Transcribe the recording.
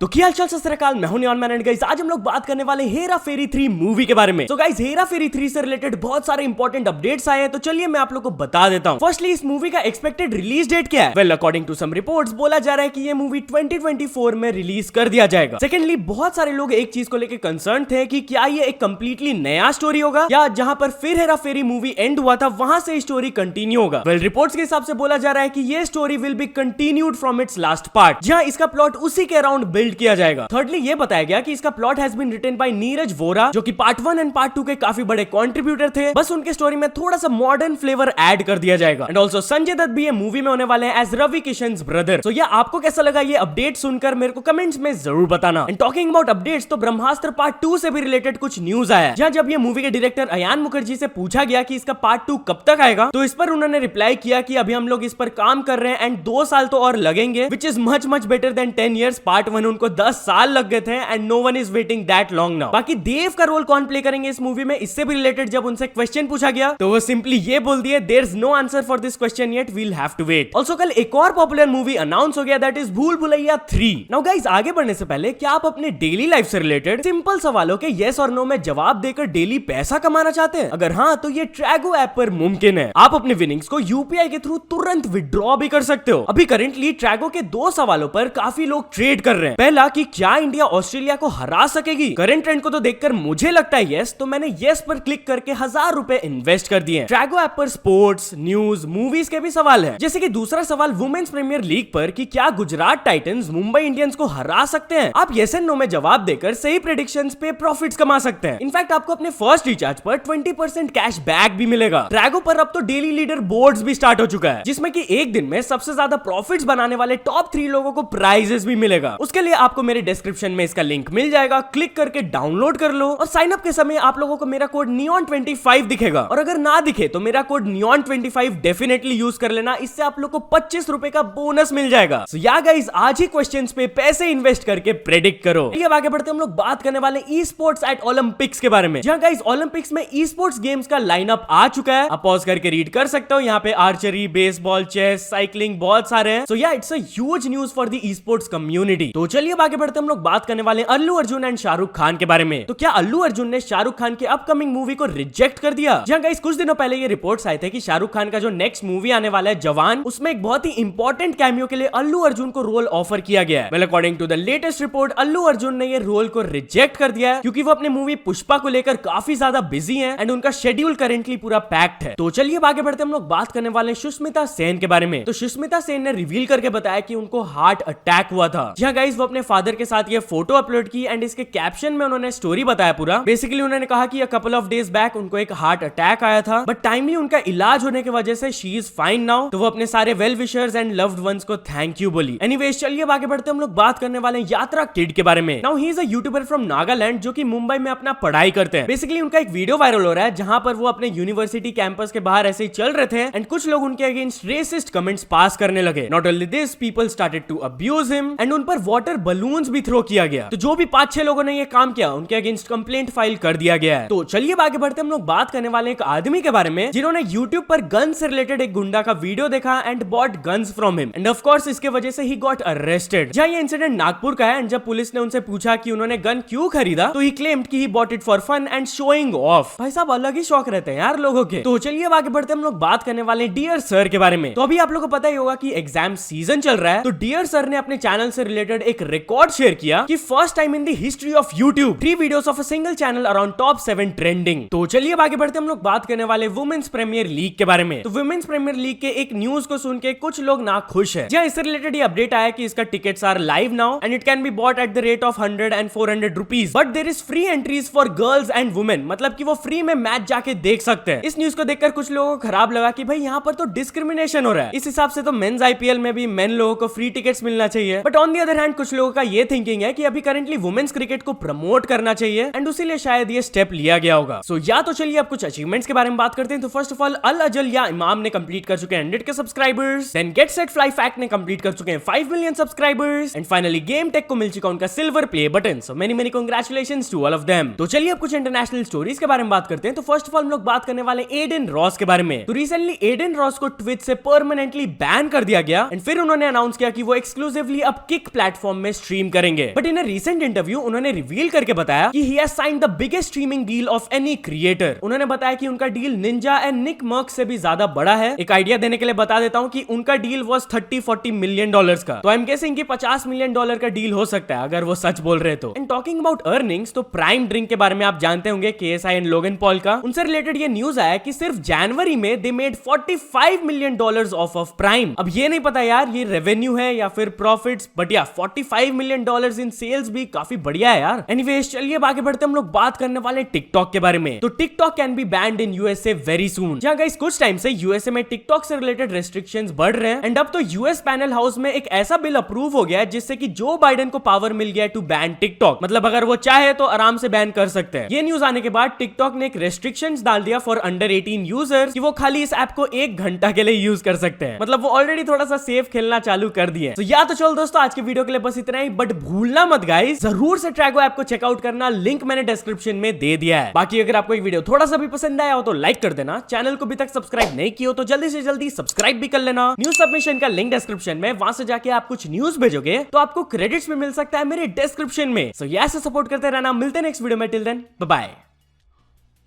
तो क्या हाल चाल सत श्री अकाल, मैं हूं नियॉन मैन एंड गाइस आज हम लोग बात करने वाले हेरा फेरी 3 मूवी के बारे में। तो गाइस हेरा फेरी 3 से रिलेटेड बहुत सारे इंपॉर्टेंट अपडेट्स आए हैं, तो चलिए मैं आप लोग को बता देता हूं। फर्स्टली इस मूवी का एक्सपेक्टेड रिलीज डेट क्या है? Well according to some reports बोला जा रहा है कि ये मूवी 2024 में रिलीज कर दिया जाएगा। सेकेंडली बहुत सारे लोग एक चीज को लेकर कंसर्न थे कि क्या ये एक कंप्लीटली नया स्टोरी होगा या जहां पर फिर हेरा फेरी मूवी एंड हुआ था वहां से स्टोरी कंटिन्यू होगा। वेल रिपोर्ट्स के हिसाब से बोला जा रहा है कि ये story will be continued from its last part, जहां इसका प्लॉट उसी के अराउंड बिल्ड किया जाएगा। ये बताया गया कि इसका plot has been written by Neeraj Vora, जो कि पार्ट 1 एंड पार्ट 2 के काफी बड़े कंट्रीब्यूटर थे। बस उनके स्टोरी में थोड़ा सा मॉडर्न फ्लेवर ऐड कर दिया जाएगा। एंड ऑल्सो संजय दत्त भी ये मूवी में होने वाले हैं एज रवि किशन's ब्रदर। तो आपको कैसा लगा ये अपडेट सुनकर मेरे को कमेंट्स में जरूर बताना। एंड टॉकिंग अबाउट अपडेट्स, तो ब्रह्मास्त्र पार्ट 2 से भी रिलेटेड कुछ न्यूज आया, जहां जब ये मूवी के डायरेक्टर अयान मुखर्जी से पूछा गया कि इसका पार्ट 2 कब तक आएगा, तो इस पर उन्होंने रिप्लाई किया कि अभी हम लोग इस पर काम कर रहे हैं एंड 2 साल तो और लगेंगे, which is much much better than 10 years। Part 1 उनको 10 साल लग गए थे and no one is waiting that long now. बाकी देव का रोल कौन प्ले करेंगे इस मूवी में, इससे भी रिलेटेड जब उनसे क्वेश्चन पूछा गया तो वो सिंपली ये बोल दिए, there is no answer for this question yet, we'll have to wait. Also कल एक और पॉपुलर मूवी अनाउंस हो गया, दैट इज भूल भुलैया 3। नाउ गाइस आगे बढ़ने से पहले क्या आप अपने डेली लाइफ से रिलेटेड सिंपल सवालों के येस और नो में जवाब देकर डेली पैसा कमाना चाहते हैं? अगर हाँ तो ये ट्रैगो ऐप पर मुमकिन है। आप अपने विनिंग्स को यूपीआई के थ्रू तुरंत विड्रॉ भी कर सकते हो। अभी करेंटली ट्रैगो के 2 सवालों पर काफी लोग ट्रेड कर रहे हैं। पहला कि क्या इंडिया ऑस्ट्रेलिया को हरा सकेगी? करंट ट्रेंड को तो देखकर मुझे लगता है यस, तो मैंने यस पर क्लिक करके 1000 रुपए इन्वेस्ट कर दिए। ट्रैगो ऐप पर स्पोर्ट्स, न्यूज, मूवीज के भी सवाल है। जैसे कि दूसरा सवाल वुमेन्स प्रीमियर लीग पर कि क्या गुजरात टाइटंस मुंबई इंडियंस को हरा सकते हैं? आप यस एंड नो में जवाब देकर सही प्रेडिक्शंस पे प्रॉफिट्स कमा सकते हैं। इनफैक्ट आपको अपने फर्स्ट रिचार्ज पर 20% कैश बैक भी मिलेगा। ट्रैगो पर अब तो डेली लीडर बोर्ड्स भी स्टार्ट हो चुका है, जिसमें कि एक दिन में सबसे ज्यादा प्रॉफिट्स बनाने वाले टॉप 3 लोगों को प्राइजेस भी मिलेगा। उसके लिए आपको मेरे डिस्क्रिप्शन में इसका लिंक मिल जाएगा, क्लिक करके डाउनलोड कर लो। और साइन अप के समय आप लोगों को मेरा कोड NEON25 दिखेगा, और अगर ना दिखे तो मेरा कोड NEON25 डेफिनेटली यूज कर लेना, इससे आप लोग को 25 रुपए का बोनस मिल जाएगा। सो या गाइस आज ही क्वेश्चंस पे पैसे इन्वेस्ट करके प्रेडिक्ट करो। अब आगे बढ़ते हम लोग बात करने वाले ई स्पोर्ट्स एट ओलंपिक्स के बारे में, जहां गाइस ओलंपिक्स में ई स्पोर्ट्स गेम्स का लाइनअप आ चुका है। आप पॉज करके रीड कर सकते हो। यहाँ पे आर्चरी, बेसबॉल, चेस, साइकिलिंग बहुत सारे हैं। सो या it's a huge news for the e sports community. तो चलिए आगे बढ़ते हम लोग बात करने वाले अल्लू अर्जुन एंड शाहरुख खान के बारे में। तो क्या अल्लू अर्जुन ने शाहरुख खान की अपकमिंग मूवी को रिजेक्ट कर दिया? जहां गाइस कुछ दिनों पहले ये रिपोर्ट्स आए थे कि शाहरुख खान का जो नेक्स्ट मूवी आने वाला है जवान, उसमें एक बहुत ही इंपॉर्टेंट कैमियो के लिए अल्लू अर्जुन को रोल ऑफर किया गया है। Well according to the latest report Allu Arjun ने ये रोल को रिजेक्ट कर दिया है, क्योंकि वो अपने मूवी पुष्पा को लेकर काफी ज्यादा बिजी हैं एंड उनका शेड्यूल करेंटली पूरा पैक्ड है। तो चलिए आगे बढ़ते हम लोग बात करने वाले सुष्मिता सेन के बारे में। तो सुष्मिता सेन ने रिवील करके बताया कि उनको हार्ट अटैक हुआ था। जहां गाइस वो अपने फादर के साथ ये फोटो अपलोड की एंड इसके कैप्शन में उन्होंने स्टोरी बताया पूरा। बेसिकली उन्होंने कहा कि कपल ऑफ डेज बैक उनको एक हार्ट अटैक आया था, बट टाइमली उनका इलाज होने की वजह से शी इज फाइन नाउ। तो वो अपने सारे well wishers and loved ones को थैंक यू बोली। एनीवेज चलिए आगे बढ़ते हम लोग बात करने वाले यात्रा किड के बारे में। Now he is a YouTuber from Nagaland, जो कि मुंबई में अपना पढ़ाई करते हैं। बेसिकली उनका एक वीडियो वायरल हो रहा है, जहां पर वो अपने यूनिवर्सिटी कैंपस के बाहर ऐसे ही चल रहे थे एंड कुछ लोग उनके अगेंस्ट रेसिस्ट कमेंट्स पास करने लगे। Not only this, people started to abuse him and उन पर वाटर बलून्स भी थ्रो किया गया। तो जो भी 5-6 लोगों ने ये काम किया उनके अगेंस्ट कंप्लेंट फाइल कर दिया गया है। तो चलिए आगे बढ़ते हम लोग बात करने वाले एक आदमी के बारे में, जिन्होंने YouTube पर गन से रिलेटेड एक गुंडा का वीडियो देखा and bought guns from him and of course इसके वजह से ही गॉट अरेस्टेड। जहां ये इंसिडेंट नागपुर का है एंड जब पुलिस ने उनसे पूछा कि उन्होंने गन क्यों खरीदा, तो ही क्लेम्ड कि he bought it for fun and showing off. भाई साहब अलग ही शौक रहते हैं यार लोगों के। तो चलिए अब आगे बढ़ते हम लोग बात करने वाले डियर सर के बारे में। तो अभी आप लोगों को पता ही होगा कि एग्जाम सीजन चल रहा है, तो डियर सर ने अपने चैनल से रिलेटेड एक रिकॉर्ड शेयर किया कि first time in the history of YouTube 3 videos of a single channel around top 7 trending. तो चलिए अब आगे बढ़ते हम लोग बात करने वाले वुमेन्स प्रीमियर लीग के बारे में। तो वुमेन्स प्रीमियर लीग के एक न्यूज को सुन के कुछ लोग ना खुश है, जहां इससे रिलेटेड ये अपडेट आया कि इसका tickets are live now and it can be bought at the rate of 100 and 400 rupees, but there is free entries for girls and women, मतलब कि वो फ्री में मैच जाके देख सकते हैं। इस न्यूज को देखकर कुछ लोगों को खराब लगा कि भाई यहाँ पर तो डिस्क्रिमिनेशन हो रहा है। इस हिसाब से तो मेंस आईपीएल में भी मेन लोगों को फ्री टिकट्स मिलना चाहिए। But on the other hand कुछ लोगों का ये थिंकिंग है कि अभी करंटली वुमेन्स क्रिकेट को प्रमोट करना चाहिए एंड उसीलिए शायद ये स्टेप लिया गया होगा। सो या तो चलिए अब कुछ अचीवमेंट्स के बारे में बात करते हैं। तो फर्स्ट ऑफ ऑल अल अजल या इमाम ने कंप्लीट कर चुके हैं 100 के subscribers. Then get set fly fact ने कंप्लीट कर चुके हैं 5 million subscribers and finally game tech को मिल चुका उनका silver play button. So many many congratulations to all of them. तो चलिए अब कुछ इंटरनेशनल स्टोरीज के बारे में बात करते हैं। तो फर्स्ट ऑफ ऑल हम लोग बात करने वाले एडन रॉस के बारे में। तो रिसेंटली एडन रॉस को ट्विच से परमानेंटली बैन कर दिया गया एंड फिर उन्होंने अनाउंस किया कि वो एक्सक्लूसिवली अब किक प्लेटफॉर्म में में स्ट्रीम करेंगे। But in a recent interview उन्होंने रिवील करके बताया कि he has signed the biggest streaming deal of any creator. उन्होंने बताया कि उनका deal Ninja and Nick Mercs से भी ज्यादा बड़ा है। एक आइडिया देने के लिए बता देता हूं कि उनका डील वाज 30-40 मिलियन डॉलर्स का, तो आई एम गेसिंग कि 50 मिलियन डॉलर का डील हो सकता है अगर वो सच बोल रहे तो। एंड टॉकिंग अबाउट अर्निंग्स, तो प्राइम ड्रिंक के बारे में आप जानते होंगे, KSI एंड लोगन पॉल का। उनसे रिलेटेड ये न्यूज आया कि सिर्फ जनवरी में they made $45 million of prime. अब ये नहीं पता यार ये रेवेन्यू है या फिर प्रॉफिट्स, बट या $45 मिलियन इन सेल्स भी काफी बढ़िया है यार। एनीवेज चलिए आगे बढ़ते हम लोग बात करने वाले टिकटॉक के बारे में। तो TikTok can be band in USA very soon. जहां गाइस कुछ टाइम से USA में टिकटॉक से रिलेटेड रेस्ट्रिक्शंस बढ़ रहे हैं एंड अब तो US पैनल हाउस में एक ऐसा बिल अप्रूव हो गया है जिससे कि जो बाइडेन को पावर मिल गया टू बैन टिकटॉक। मतलब अगर वो चाहे तो आराम से बैन कर सकते हैं। ये न्यूज आने के बाद टिकटॉक ने एक रेस्ट्रिक्शंस डाल दिया फॉर अंडर 18 यूजर्स कि वो खाली इस ऐप को 1 घंटा के लिए यूज कर सकते हैं। मतलब वो ऑलरेडी थोड़ा सा सेफ खेलना चालू कर दिए। तो या तो चलो दोस्तों आज के वीडियो के लिए बस इतना ही, बट भूलना मत गाइस जरूर से ट्रैगो ऐप को चेकआउट करना, लिंक मैंने डिस्क्रिप्शन में दे दिया है। बाकी अगर आपको ये वीडियो थोड़ा सा भी पसंद आया हो तो लाइक कर देना, चैनल को अभी तक सब्सक्राइब नहीं किया हो तो जल्दी से जल्दी सब्सक्राइब भी कर लेना। न्यूज सबमिशन का लिंक डिस्क्रिप्शन में, वहां से जाके आप कुछ न्यूज भेजोगे तो आपको क्रेडिट्स भी मिल सकता है मेरे डिस्क्रिप्शन में। सो ऐसे सपोर्ट करते रहना, मिलते हैं नेक्स्ट वीडियो में। Till then bye bye.